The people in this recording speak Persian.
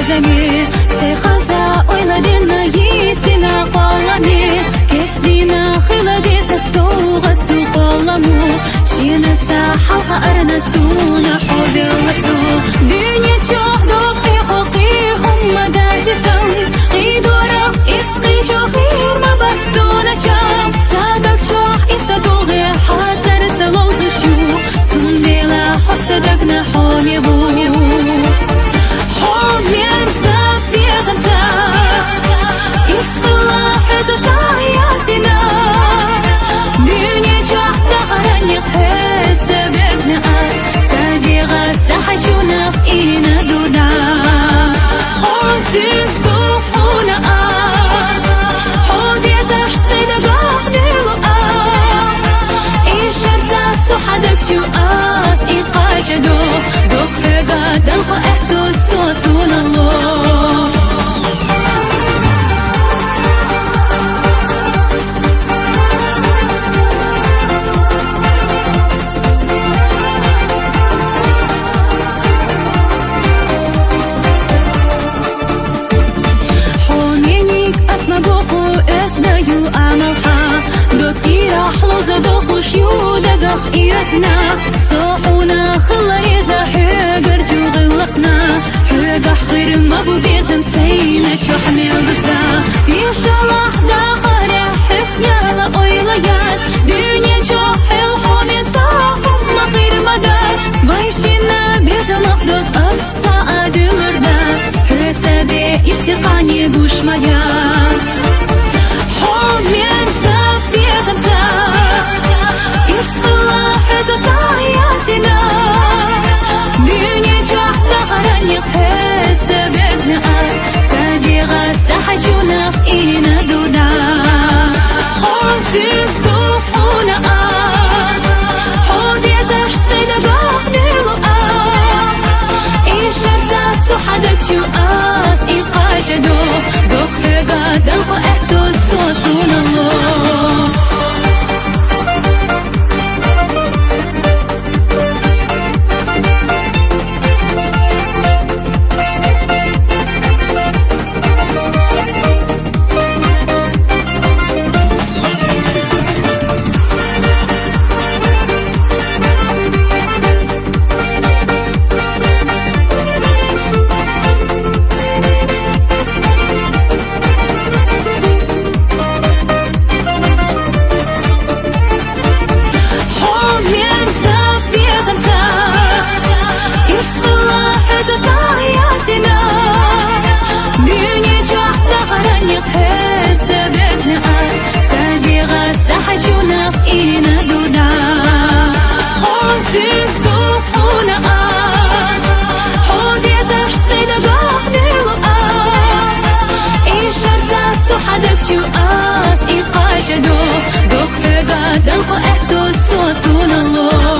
زمین سخازا oyladina yitina qolami keshdina khiladisa sugatu qolamu shinasa halqa arnasuna hudilatu dunya chohdok iqoqihum madazizam qidora isqi chohir mabasuna cham sadak choh isadughi hatar salawzushu sundila hasadakna homibu شو آس إقاجدو دوك رقا دلخو احدود سوسون الله حومينيك اسما بوخو اسدايو املها دوكي راحلو زدوخو شيو دقخ إيسنا صاحونا خلري زاحيقر جو غلقنا حيقح خير ما بو بيزم سينا تشحمي البزا يشالح داخرة حفيا لأويليات دنيا جوحي الحومي صاحب ما خير مدات بايشينا بيزم أخدق أستا أدل ردات حسابي يسيقاني قوش ميات حومي أنساب بيزم ساب شو آس إقاجدو دوك رقا دلخو احدود سوسون الله شو آس إقاجدو دوك رقا دلخو احدود سوسون الله